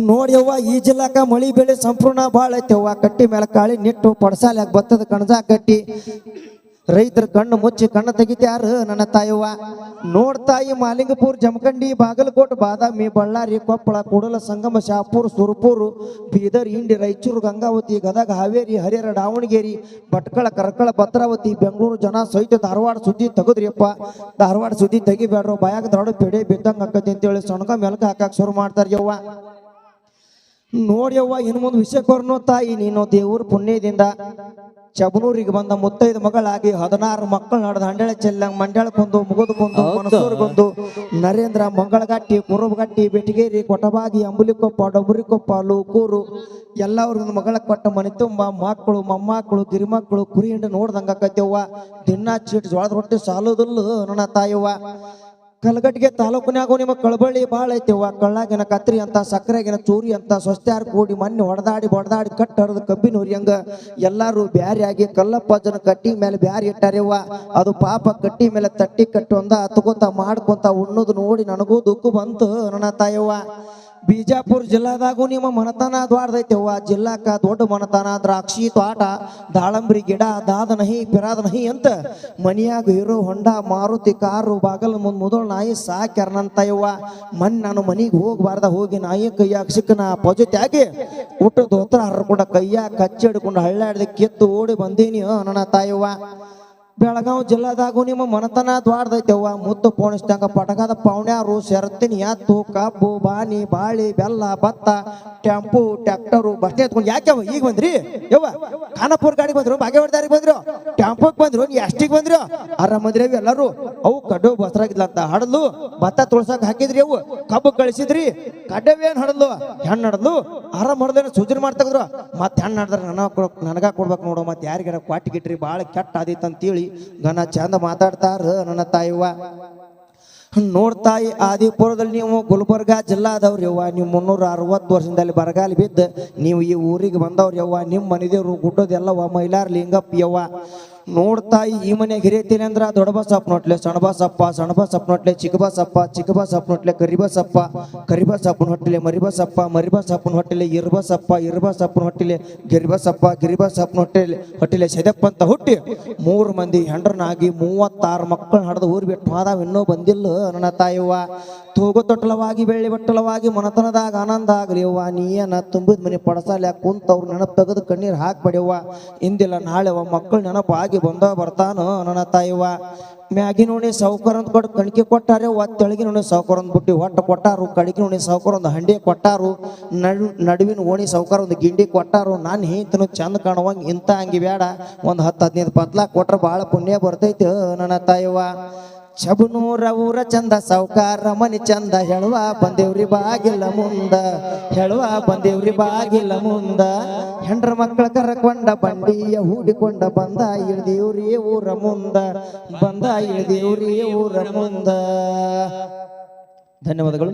ನೋಡ್ಯವ್ವ ಈ ಜಿಲ್ಲಾಕ ಮಳಿ ಬೆಳೆ ಸಂಪೂರ್ಣ ಭಾಳ ಐತೆವ್ವ. ಕಟ್ಟಿ ಮೇಲೆ ಕಾಳಿ ನಿಟ್ಟು ಪಡಸಾಲ್ಯಾಗ ಭತ್ತದ ಕಣಜ ಕಟ್ಟಿ ರೈತರ ಕಣ್ಣು ಮುಚ್ಚಿ ಕಣ್ಣು ತೆಗಿತ್ಯಾರ ನನ್ನ ತಾಯವ್ವ. ನೋಡ್ತಾಯಿ ಮಾಲಿಂಗಪುರ, ಜಮಖಂಡಿ, ಬಾಗಲಕೋಟೆ, ಬಾದಾಮಿ, ಬಳ್ಳಾರಿ, ಕೊಪ್ಪಳ, ಕೂಡಲ ಸಂಗಮ, ಶಾಪುರ, ಸುರಪುರ, ಬೀದರ್, ಇಂಡಿ, ರಾಯಚೂರು, ಗಂಗಾವತಿ, ಗದಗ, ಹಾವೇರಿ, ಹರಿಹರ, ದಾವಣಗೆರೆ, ಭಟ್ಕಳ, ಕರಕಳ, ಭದ್ರಾವತಿ, ಬೆಂಗಳೂರು ಜನ ಸಹಿತ ಧಾರವಾಡ ಸುದ್ದಿ ತೆಗದ್ರಿಯಪ್ಪ. ಧಾರವಾಡ ಸುದ್ದಿ ತೆಗಿಬೇಡ್ರು, ಬಾಯಾಗ ದಾಡು ಪೆಡೆ ಬಿದ್ದಂಗೆ ಆಕತಿ ಅಂತೇಳಿ ಸೊಣಗ ಮೆಲ್ಕ ಹಾಕಕ್ಕೆ ಶುರು ಮಾಡ್ತಾರ ಯವ್ವ. ನೋಡ್ಯವ್ವ ಇನ್ನು ಮುಂದೆ ವಿಷಯಕ್ಕೆ ಬರ್ನೋ ತಾಯಿ, ನೀನು ದೇವ್ರ ಪುಣ್ಯದಿಂದ ಚಬನೂರಿಗೆ ಬಂದ ಮುತ್ತೈದು ಮಗಳಾಗಿ 16 ಮಕ್ಕಳು ನಡೆದ ಹಂಡೆಳ ಚೆಲ್ಲಂಗ್ ಮಂಡ್ಯಾಳಕ್ಕೊಂದು, ಮುಗುದಕ್ಕೊಂದು, ಮನಸೂರಿಗೊಂದು, ನರೇಂದ್ರ, ಮಂಗಳಗಟ್ಟಿ, ಕುರುಬಗಟ್ಟಿ, ಬೆಟಗೇರಿ, ಕೊಟಬಾಗಿ, ಅಂಬುಲಿಕೊಪ್ಪ, ಡೊಂಬರಿಕೊಪ್ಪ, ಲೂಕೂರು ಎಲ್ಲವ್ರಿಗೊಂದು ಮಗಳ ಕೊಟ್ಟ ಮನೆ ತುಂಬ ಮಕ್ಕಳು, ಮೊಮ್ಮಕ್ಕಳು, ಗಿರಿಮಕ್ಕಳು, ಕುರಿ ಹಿಂಡು ನೋಡ್ದಂಗ ಆಕತ್ಯವ್ವ. ದಿನ ಚೀಟ್ ಜೋಳದ ರೊಟ್ಟಿ ಸಾಲುದಿಲ್ಲ ನನ್ನ ತಾಯವ್ವ. ಕಲಗಟ್ಟಿಗೆ ತಾಲೂಕಿನಾಗೂ ನಿಮ್ಮ ಕಳಬಳ್ಳಿ ಭಾಳ ಐತೆವ್ವ. ಕಳ್ಳಾಗಿನ ಕತ್ರಿ ಅಂತ, ಸಕ್ಕರೆಗಿನ ಚೂರಿ ಅಂತ, ಸ್ವಸ್ತ್ಯಾರ ಕೂಡಿ ಮಣ್ಣು ಹೊಡೆದಾಡಿ ಬಡದಾಡಿ ಕಟ್ಟ ಹರಿದು ಕಬ್ಬಿನ ಹುರಿಯಂಗ ಎಲ್ಲರೂ ಬ್ಯಾರಿಯಾಗಿ ಕಲ್ಲಪ್ಪಜ್ಜನ ಕಟ್ಟಿ ಮೇಲೆ ಬ್ಯಾರಿ ಇಟ್ಟಾರೆವ್ವ. ಅದು ಪಾಪ ಕಟ್ಟಿ ಮೇಲೆ ತಟ್ಟಿ ಕಟ್ಟು ಅಂದ ಹತ್ಕೋತ ಮಾಡ್ಕೊಂತ ಉಣ್ಣೋದು ನೋಡಿ ನನಗೂ ದುಃಖ ಬಂತು ನನ್ನ ತಾಯವ್ವ. ಬಿಜಾಪುರ ಜಿಲ್ಲಾದಾಗೂ ನಿಮ್ಮ ಮನತನ ದ್ವಾಡ್ದೈತೆವ್ವ. ಜಿಲ್ಲಾಕ ದೊಡ್ಡ ಮನತನ, ದ್ರಾಕ್ಷಿ ತೋಟ, ದಾಳಂಬ್ರಿ ಗಿಡ, ದಾದ ನಹಿ ಪಿರಾದ ನಹಿ ಅಂತ ಮನಿಯಾಗ ಹೀರೋ ಹೊಂಡ, ಮಾರುತಿ ಕಾರು, ಬಾಗಲ್ ಮುಂದ್ ಮುದೋಳ್ ನಾಯಿ ಸಾಕ್ಯಾರ ನನ್ನ ತಾಯವ್ವ. ನಾನು ಮನಿಗೆ ಹೋಗ್ಬಾರ್ದ ಹೋಗಿ ನಾಯಿ ಕೈಯಾಗ ಸಿಕ್ಕನ ಪೊಜೊತ್ಯಾಗಿ ಊಟ ದೋತ್ರ ಹರ್ಕೊಂಡ ಕೈಯಾಗ ಕಚ್ಚಿ ಹಿಡ್ಕೊಂಡು ಹಳ್ಳಾಡ್ದೆ ಕಿತ್ತು ಓಡಿ ಬಂದೀನಿ ನನ್ನ ತಾಯವ್ವ. ಬೆಳಗಾವ್ ಜಿಲ್ಲಾದಾಗೂ ನಿಮ್ಮ ಮನತನ ದ್ವಾಡ್ದೈತೆವ್ವ. ಮುದ್ದು ಪೋಣಿಸ್ದಂಗ ಪಟಕದ ಪೌಣ್ಯಾರು, ಶರತ್ತಿನ ಎತ್ತು, ಕಬ್ಬು, ಬಾನಿ, ಬಾಳಿ, ಬೆಲ್ಲ, ಭತ್ತ, ಟೆಂಪು, ಟ್ರ್ಯಾಕ್ಟರು, ಬಸ್ಟೇ ಎತ್ಕೊಂಡು ಯಾಕೆವ ಈಗ ಬಂದ್ರಿ ಯವ್ವ? ಖಾನಾಪುರ ಗಾಡಿಗೆ ಬಂದ್ರು, ಬಾಗೇವಾಡಿದಾರಿಗೆ ಬಂದ್ರು, ಟೆಂಪೋಗೆ ಬಂದ್ರು, ನೀ ಎಷ್ಟಿಗೆ ಬಂದ್ರು? ಆರಾಮದ್ರಿ ಎಲ್ಲರೂ? ಅವು ಕಡ್ಡು ಬಸರಾಗಿದ್ಲಂತ ಹಡಲು ಭತ್ತ ತುಳ್ಸಕ್ ಹಾಕಿದ್ರಿ, ಅವು ಕಬ್ಬು ಕಳಿಸಿದ್ರಿ, ಕಡ್ಡವೇನ್ ಹಡಲು ಹೆಣ್ಣು ಹಡಲು ಆರಾಮ್ ಹೊಡೆದೇನು ಸೂಚನೆ ಮಾಡ್ತಗ್ರು. ಮತ್ತೆ ಹೆಣ್ಣು ಹಡ್ದ್ರೆ ನನಗ ಕೊಡ್ಬೇಕು ನೋಡು, ಮತ್ತೆ ಯಾರಿಗಾರ ಕ್ವಾಟಿಗಿಟ್ರಿ ಭಾಳ ಕೆಟ್ಟ ಆದಿತ್ತು ಅಂತೇಳಿ ಗನ ಚಂದ ಮಾತಾಡ್ತಾರ ನನ್ನ ತಾಯಿವ್ವ. ನೋಡ್ತಾಯಿ ಆದಿಪುರದಲ್ಲಿ ನೀವು ಗುಲ್ಬರ್ಗ ಜಿಲ್ಲಾದವ್ರು ಯವ್ವ. ನೀವು 360 ವರ್ಷದಲ್ಲಿ ಬರಗಾಲ ಬಿದ್ದು ನೀವು ಈ ಊರಿಗೆ ಬಂದವ್ರು ಯವ್ವ. ನಿಮ್ಮ ಮನೆದೇವ್ರು ಗುಡ್ಡೋದೆಲ್ಲವ ಮೈಲಾರ ಲಿಂಗಪ್ಪ ಯವ್ವ. ನೋಡ್ತಾಯಿ ಈ ಮನೆಗೆ ಹಿರಿಯತೀನಿ ಅಂದ್ರ ದೊಡ್ಡ ಬಸಪ್ಪ ನೋಟ್ಲೆ, ಸಣ್ಣ ಬಸಪ್ಪ, ಸಣ್ಣ ಬಸಪ್ಪ ನೋಟ್ಲೆ, ಚಿಕ್ಕ ಬಸಪ್ಪ, ಚಿಕ್ಕ ಬಸಪ್ಪ ನೋಟ್ಲೆ, ಕರಿಬಸಪ್ಪ, ಕರಿಬಸಪ್ಪನ ಹೊಟ್ಟಿಲೆ, ಮರಿಬಸಪ್ಪ, ಮರಿಬಸಪ್ಪನ ಹೊಟ್ಟಿಲೆ, ಇರ್ಬಸಪ್ಪ, ಇರ್ಬಸಪ್ಪನ ಹೊಟ್ಟಿಲೆ, ಗಿರಿಬಸಪ್ಪ, ಗಿರಿಬಸಪ್ಪನ ಹೊಟ್ಟಿಲೆ ಸೆದಪ್ಪ ಅಂತ ಹುಟ್ಟಿ 3 ಮಂದಿ ಹೆಂಡ್ರನಾಗಿ 36 ಮಕ್ಕಳನ್ನ ಹಡ್ದು ಊರು ಬಿಟ್ಟು ಹೋದಾವ. ಇನ್ನೂ ಬಂದಿಲ್ಲ ನನ್ನ ತಾಯವ್ವ. ತೂಗು ತೊಟ್ಟಲವಾಗಿ ಬೆಳ್ಳಿ ಬಟ್ಟಲವಾಗಿ ಮನತನದಾಗ ಆನಂದ ಆಗಲಿ ಯವ್ವ. ನೀಯನ ತುಂಬಿದ ಮನೆ ಪಡಸಾಲ ಕುಂತವ್ರು ನೆನಪು ತೆಗೆದು ಕಣ್ಣೀರು ಹಾಕ್ಬೇಡವ್ವ. ಇಂದಿಲ್ಲ ನಾಳೆವ ಮಕ್ಕಳು ನೆನಪು ಆಗಿ ಬಂದ ಬರ್ತಾನ ನನ್ನ ತಾಯಿವ್ವ. ಮ್ಯಾಗಿನ ಉಣಿ ಸಾವುಕಾರ ಅಂತ ಕೊಟ್ಟು ಕಣಿಕೆ ಕೊಟ್ಟಾರೆ, ತೆಳಗಿನ ಉಣಿ ಸಾವುಕಾರ ಒಂದು ಬುಟ್ಟಿ ಹೊಟ್ಟು ಕೊಟ್ಟಾರು, ಕಡಿಗಿನ ಉಣಿ ಸಾವುಕಾರ ಒಂದು ಹಂಡಿ ಕೊಟ್ಟಾರು, ನಡುವಿನ ಓಣಿ ಸಾವುಕಾರ ಒಂದು ಗಿಂಡಿ ಕೊಟ್ಟಾರು. ನಾನು ಹಿಂತನು ಚಂದ ಕಾಣುವಂಗೆ ಇಂಥ ಹಂಗೆ ಬೇಡ, ಒಂದು 10-15 ಪತ್ಲ ಕೊಟ್ರೆ ಭಾಳ ಪುಣ್ಯ ಬರ್ತೈತೆ ನನ್ನ ತಾಯಿವ್ವ. ಚಬನೂರ ಊರ ಚಂದ, ಸಾವುಕಾರ ಮನಿ ಚಂದ, ಹೇಳುವ ಬಂದೇವ್ರಿ ಬಾಗಿಲ ಮುಂದ, ಹೇಳುವ ಬಂದೇವ್ರಿ ಬಾಗಿಲ ಮುಂದ. ಹೆಂಡ್ರ ಮಕ್ಕಳ ಕರಕೊಂಡ ಬಂಡಿಯ ಹೂಡಿಕೊಂಡ ಬಂದ ಇಳ್ದೇವ್ರಿ ಊರ ಮುಂದ, ಬಂದ ಇಳ್ದೇವ್ರಿ ಊರ ಮುಂದ. ಧನ್ಯವಾದಗಳು.